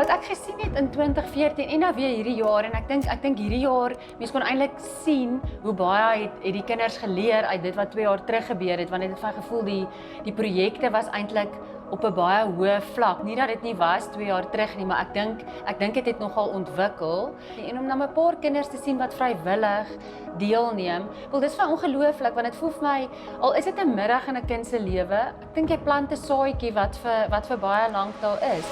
Wat ek gesien het in 2014 en nou weer hierdie jaar, en ek dink hierdie jaar, mens kon eintlik sien hoe baie het die kinders geleer uit dit wat 2 jaar terug gebeur het, want dit het van gevoel die projekte was eintlik op 'n baie hoë vlak. Nie dat dit nie was 2 jaar terug nie, maar ek dink dit het nogal ontwikkel. En om dan 'n paar kinders te sien wat vrywillig deelneem, wel dis vir ongelooflik, want dit voel vir my, al is dit 'n middag in 'n kind se lewe, ek dink jy plant 'n saadjie wat vir baie lank daar is.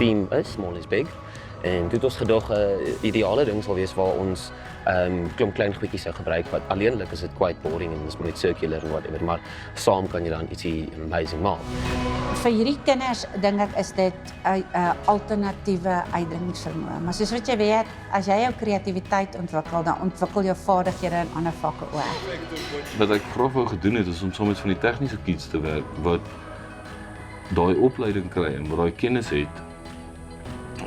Die theme is Small is Big. En toe het ons gedog, ideale ding sal wees waar ons klomp klein goedjies sou gebruik, wat alleenlik is dit quite boring en is net circular en whatever, maar saam kan jy dan ietsie amazing maak. Vir hierdie kinders dink ek is dit 'n alternatiewe uitdrukkingsvermoë. Maar soos wat jy weet, as jy jou kreatiwiteit ontwikkel, dan ontwikkel jou vaardighede in ander vakke ook. Wat ek graag wou gedoen het, is om saam met van die tegniese kids te werk wat daai opleiding kry en wat daai kennis het,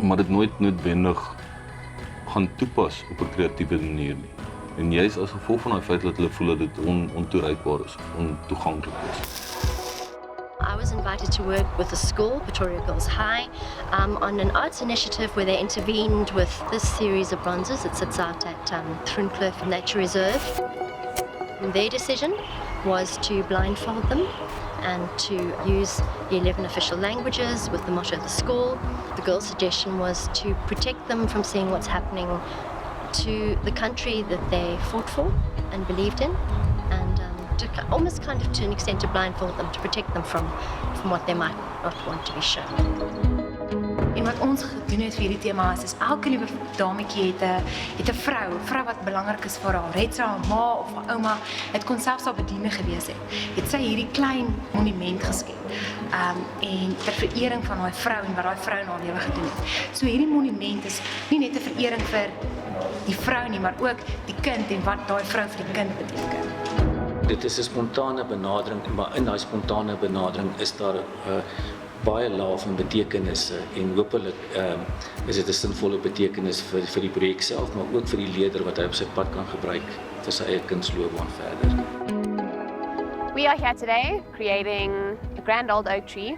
maar dit nooit noodwendig gaan toepas op 'n kreatiewe manier nie. En juist as gevolg van daai feit dat hulle voel dat dit ontoereikbaar is, ontoeganklik is. I was invited to work with the school, Pretoria Girls High, on an arts initiative where they intervened with this series of bronzes. It sits out at Thrinkloof Nature Reserve. And their decision was to blindfold them and to use the 11 official languages with the motto of the school. The girls' suggestion was to protect them from seeing what's happening to the country that they fought for and believed in, and to almost kind of to an extent to blindfold them, to protect them from what they might not want to be shown. En wat ons gedoen het vir hierdie tema is elke liewe dametjie het 'n vrou wat belangrik is vir haar. Het sy haar ma of haar ouma, het kon selfs haar bediende gewees het sy hierdie klein monument geskep. En ter verering van daai vrou en wat daai vrou in haar lewe gedoen het. So hierdie monument is nie net 'n verering vir die vrou nie, maar ook die kind en wat daai vrou vir die kind beteken. Dit is 'n spontane benadering, maar in daai spontane benadering is daar baie lae van betekenisse en hopelik is dit 'n sinvolle betekenis vir die projek self, maar ook vir die leerder wat hy op sy pad kan gebruik vir sy eie kunstloopbaan verder. We are here today creating a grand old oak tree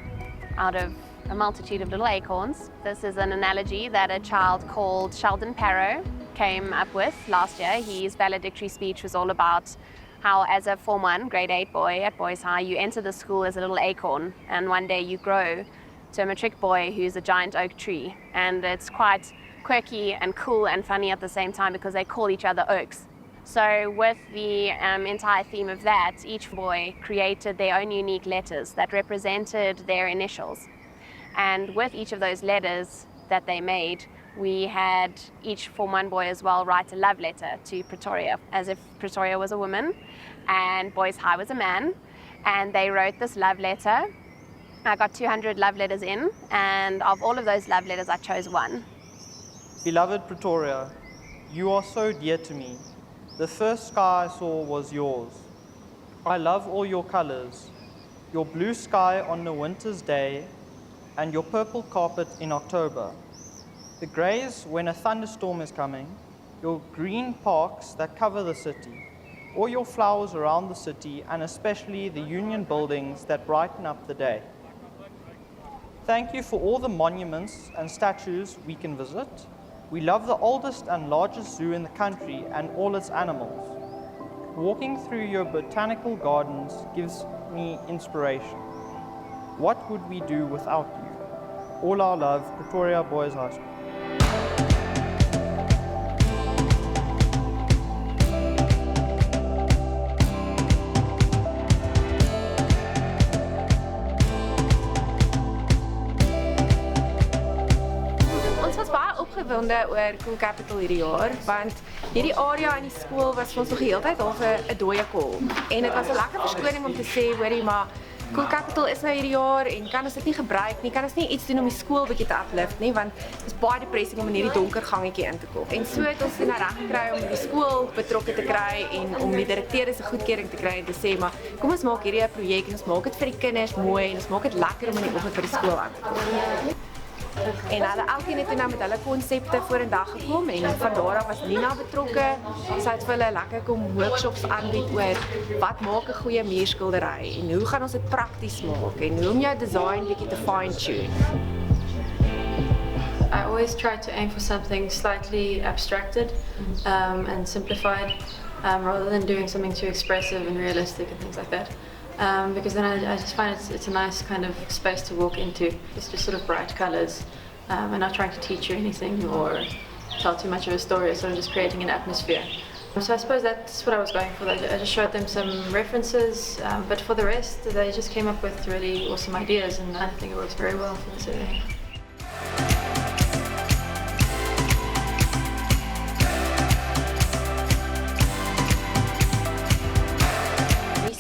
out of a multitude of little acorns. This is an analogy that a child called Sheldon Parrow came up with last year. His valedictory speech was all about how as a Form 1 grade 8 boy at Boys High, you enter the school as a little acorn, and one day you grow to a matric boy who's a giant oak tree. And it's quite quirky and cool and funny at the same time because they call each other oaks. So with the entire theme of that, each boy created their own unique letters that represented their initials. And with each of those letters that they made, we had each Form 1 boy as well write a love letter to Pretoria, as if Pretoria was a woman and Boys High was a man. And they wrote this love letter. I got 200 love letters in, and of all of those love letters, I chose one. Beloved Pretoria, you are so dear to me. The first sky I saw was yours. I love all your colors, your blue sky on a winter's day, and your purple carpet in October. The greys when a thunderstorm is coming, your green parks that cover the city, all your flowers around the city, and especially the union buildings that brighten up the day. Thank you for all the monuments and statues we can visit. We love the oldest and largest zoo in the country and all its animals. Walking through your botanical gardens gives me inspiration. What would we do without you? All our love, Pretoria Boys High School. opgewonde oor Cool Capital hierdie jaar, want hierdie area in die skool was vir ons nog die hele tyd half 'n dooie kol. En dit was 'n lekker verskoning om te sê, hoorie, maar Cool Capital is nou hierdie jaar en kan ons dit nie gebruik nie, kan ons nie iets doen om die skool bietjie te uplift nie, want dit is baie depressing om in hierdie donker gangetjie in te kom. En so het ons dit nou reg gekry om die skool betrokke te kry en om die direkteur se goedkeuring te kry en te sê, maar kom ons maak hierdie 'n projek en ons maak dit vir die kinders mooi en ons maak dit lekker om in die oggend by die skool aan te kom. En hulle elkeen het nou met hulle konsepte vorendag gekom en van daar af was Nina betrokke. Sy het vir hulle lekker kom workshops aanbied oor wat maak 'n goeie muurskildery en hoe gaan ons dit prakties maak en hoe om jou design bietjie te fine-tune. I always try to aim for something slightly abstracted and simplified rather than doing something too expressive and realistic and things like that. Because then I just find it's a nice kind of space to walk into. It's just sort of bright colours and not trying to teach you anything or tell too much of a story. It's sort of just creating an atmosphere. So I suppose that's what I was going for. I just showed them some references, but for the rest, they just came up with really awesome ideas, and I think it works very well for this area.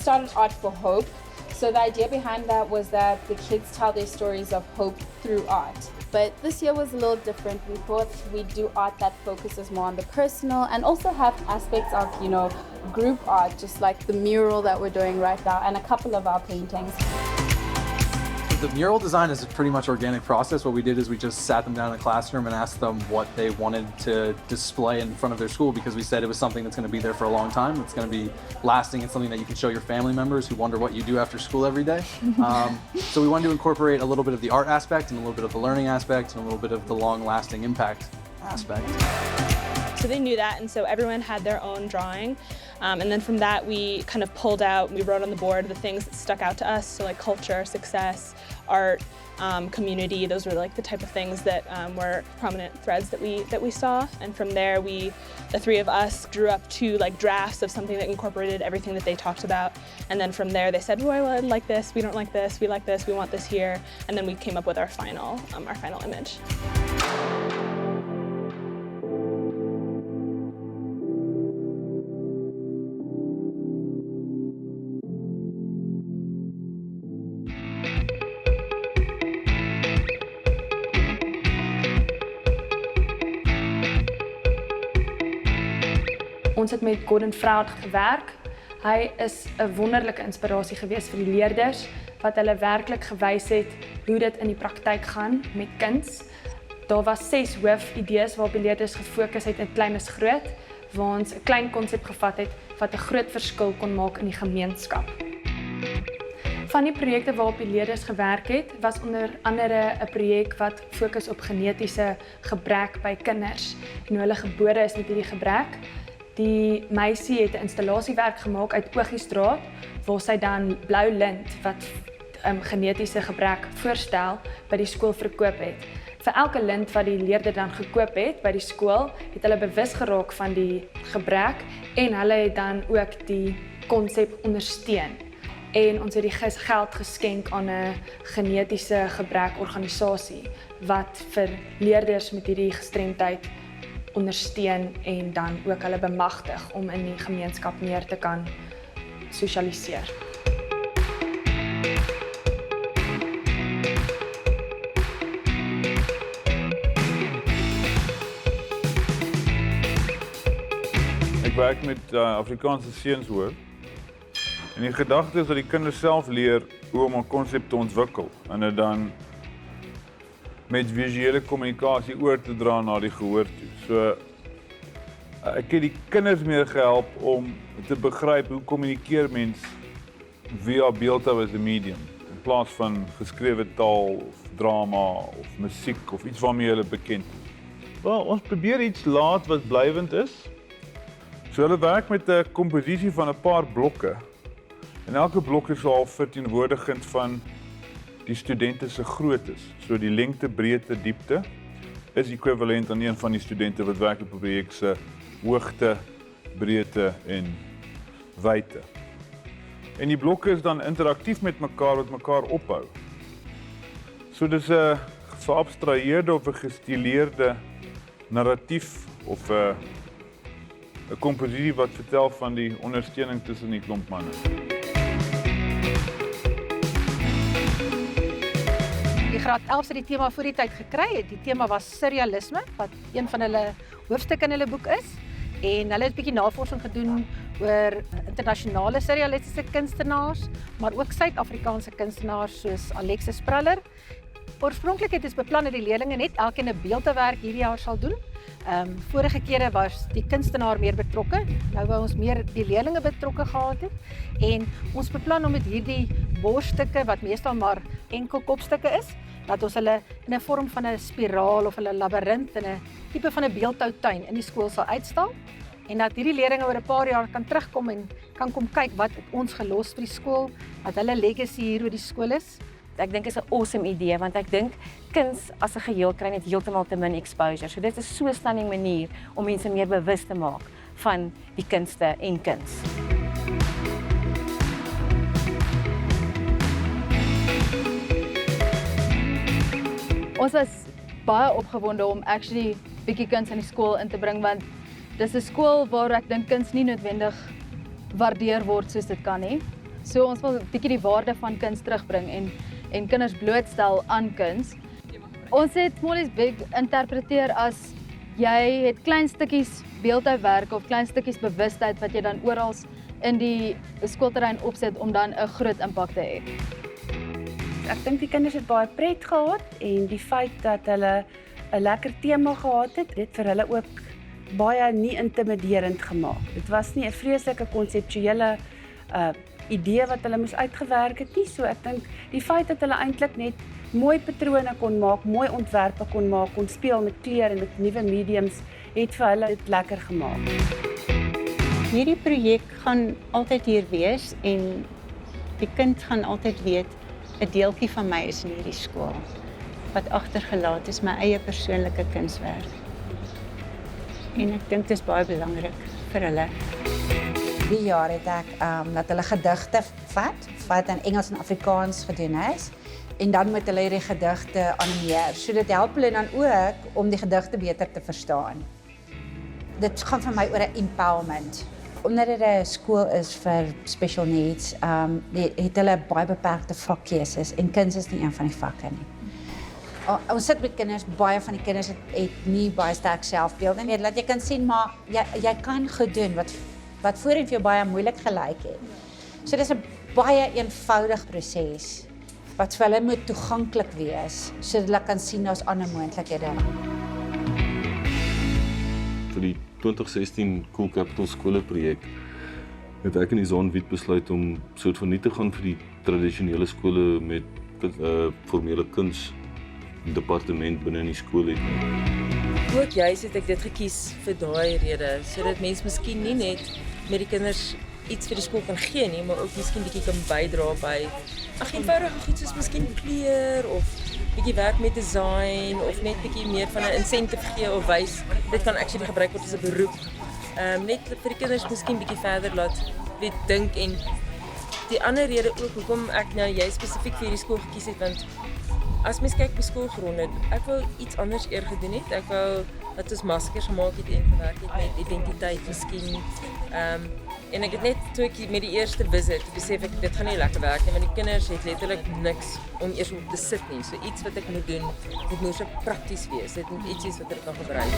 Started Art for Hope. So the idea behind that was that the kids tell their stories of hope through art. But this year was a little different. We thought we'd do art that focuses more on the personal and also have aspects of, group art, just like the mural that we're doing right now and a couple of our paintings. The mural design is a pretty much organic process. What we did is we just sat them down in the classroom and asked them what they wanted to display in front of their school, because we said it was something that's going to be there for a long time. It's going to be lasting. It's something that you can show your family members who wonder what you do after school every day. So we wanted to incorporate a little bit of the art aspect and a little bit of the learning aspect and a little bit of the long-lasting impact aspect. So they knew that, and so everyone had their own drawing. And then from that, we kind of pulled out, we wrote on the board the things that stuck out to us. So like culture, success, art, community. Those were like the type of things that were prominent threads that we saw. And from there, the three of us drew up two like drafts of something that incorporated everything that they talked about. And then from there, they said, well, I like this, we don't like this, we like this, we want this here. And then we came up with our final image. Ons het met Gordon Fraud gewerk. Hy is 'n wonderlike inspirasie gewees vir die leerders wat hulle werklik gewys het hoe dit in die praktyk gaan met kuns. Daar was 6 hoofidees waarop die leerders gefokus het in klein is groot, waar ons 'n klein konsep gevat het wat 'n groot verskil kon maak in die gemeenskap. Van die projekte waarop die leerders gewerk het, was onder andere 'n projek wat fokus op genetiese gebrek by kinders en hoe hulle gebore is met hierdie gebrek. Die meisie het 'n installasiewerk gemaak uit Oogiestraat waar sy dan blou lint wat genetiese gebrek voorstel by die skool verkoop het. Vir elke lint wat die leerder dan gekoop het by die skool, het hulle bewus geraak van die gebrek en hulle het dan ook die konsep ondersteun. En ons het die geld geskenk aan 'n genetiese gebrek organisasie wat vir leerders met hierdie gestremdheid ondersteun en dan ook hulle bemagtig om in die gemeenskap meer te kan sosialiseer. Ek werk met Afrikaanse seuns hoor. En die gedagte is dat die kinders self leer hoe om 'n konsep te ontwikkel en dit dan met visuele kommunikasie oor te dra na die gehoor toe. So ek het die kinders meer gehelp om te begryp hoe kommunikeer mens via beeldhou as 'n medium in plaas van geskrewe taal of drama of musiek of iets waarmee hulle bekend is. Wel, ons probeer iets laat wat blywend is. So hulle werk met 'n komposisie van 'n paar blokke. En elke blok is al verteenwoordigend van die studente se groottes. So die lengte, breedte, diepte is ekwivalent aan een van die studente wat werk op 'n projek se hoogte, breedte en wyte. En die blokke is dan interaktief met mekaar wat mekaar ophou. So dis 'n geabstraheerde of 'n gestileerde narratief of 'n komposisie wat vertel van die ondersteuning tussen die klomp manne. Die graad 11 het die tema voor die tyd gekry. Die tema was surrealisme, wat een van hulle hoofstukke in hulle boek is. En hulle het 'n bietjie navorsing gedoen oor internasionale surrealistiese kunstenaars, maar ook Suid-Afrikaanse kunstenaars soos Alexis Praller. Oorspronklik het ons beplan dat die leerlinge net elkeen 'n beeldewerk hierdie jaar sal doen. Vorige kere was die kunstenaar meer betrokke. Nou wou ons meer die leerlinge betrokke gehad het. En ons beplan om met hierdie borsstukke, wat meestal maar enkel kopstukke is, dat ons hulle in 'n vorm van 'n spiraal of 'n labirint in 'n tipe van 'n beeldhoutuin in die skool sal uitstal. En dat hierdie leerlinge oor 'n paar jaar kan terugkom en kan kom kyk wat het ons gelos vir die skool, wat hulle legacy hier oor die skool is. Ek dink is 'n awesome idee want ek dink kuns as 'n geheel kry net heeltemal te min exposure. So dit is so 'n stunning manier om mense meer bewus te maak van die kunste en kuns. Ons was baie opgewonde om actually bietjie kuns in die skool in te bring want dis 'n skool waar ek dink kuns nie noodwendig waardeer word soos dit kan nie. So ons wil bietjie die waarde van kuns terugbring en kinders blootstel aan kuns. Ons het Small is Big interpreteer as jy het klein stukkies beeldhouwerk of klein stukkies bewustheid wat jy dan oral in die skoolterrein opset om dan 'n groot impak te hê. Ek dink die kinders het baie pret gehad en die feit dat hulle 'n lekker tema gehad het, dit vir hulle ook baie nie intimiderend gemaak. Dit was nie 'n vreeslike konseptuele idee wat hulle moes uitgewerk het nie. So ek dink die feit dat hulle eintlik net mooi patrone kon maak, mooi ontwerpe kon maak, kon speel met kleur en met nuwe mediums, het vir hulle dit lekker gemaak. Hierdie projek gaan altyd hier wees en die kind gaan altyd weet 'n deeltjie van my is in hierdie skool. Wat agtergelaat is my eie persoonlike kunswerk. En ek dink dit is baie belangrik vir hulle. Die jaar het ek dat hulle gedigte wat in Engels en Afrikaans gedoen is. En dan moet hulle hierdie gedigte animeer. So dit help hulle dan ook om die gedigte beter te verstaan. Dit gaan vir my oor 'n empowerment. Omdat dit 'n skool is vir special needs, het hulle baie beperkte vakkeuses en kuns is nie een van die vakke nie. Ons sit met kinders, baie van die kinders het nie baie sterk selfbeeld nie. Laat jy kan sien maar jy kan goed doen wat voorheen vir jou baie moeilik gelyk het. So dis 'n baie eenvoudig proses wat vir hulle moet toeganklik wees sodat hulle kan sien daar's ander moontlikhede. Vir die 2016 Cool Capital Skoleprojek het ek en die Zonwit besluit om soort van nie te gaan vir die tradisionele skole met formele kunsdepartement binne in die skool het nie. Ook juist het ek dit gekies vir daai rede, sodat mense miskien nie net met die kinders iets vir die skool kan gee nie, maar ook miskien bietjie kan bydra by eenvoudige goed soos miskien kleur of bietjie werk met design of net bietjie meer van 'n incentive gee of wys dit kan actually gebruik word as 'n beroep. Net vir die kinders miskien bietjie verder laat weet dink en die ander rede ook hoekom ek nou jy spesifiek vir hierdie skool gekies het want as mens kyk by skoolgronde, ek wou iets anders eer gedoen het. Ek wou dat ons maskers gemaak het en gewerk het met identiteit miskien. En ek het net toe ek met die eerste visit besef ek dit gaan nie lekker werk nie want die kinders het letterlik niks om eers op te sit nie. So iets wat ek moet doen, dit moet so prakties wees. Dit moet iets wees wat ek kan gebruik.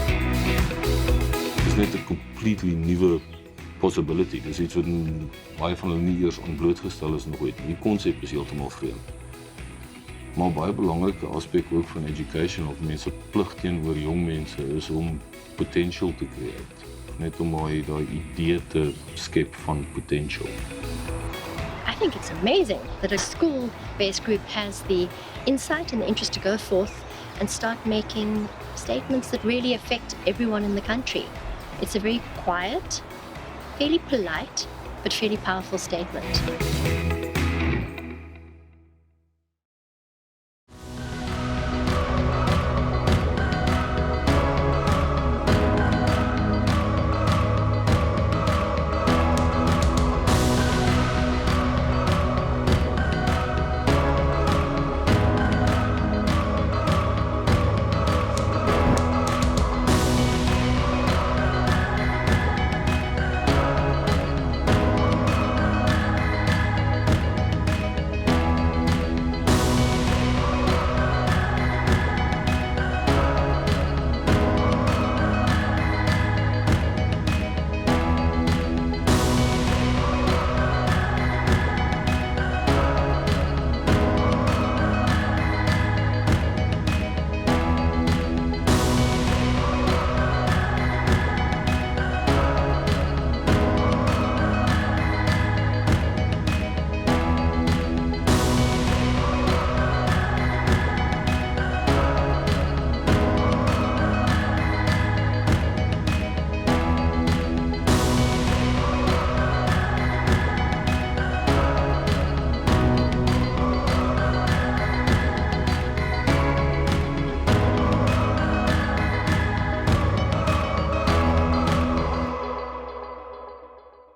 Dit is net 'n completely nuwe possibility. Dis iets wat baie van hulle nie eers ontblootgestel is nog ooit. Die konsep is heeltemal vreemd. Maar baie belangrike aspek ook van education of mense plig teenoor jong mense is om potential te create. Net om daai idee te skep van potential. I think it's amazing that a school-based group has the insight and the interest to go forth and start making statements that really affect everyone in the country. It's a very quiet, fairly polite, but fairly powerful statement.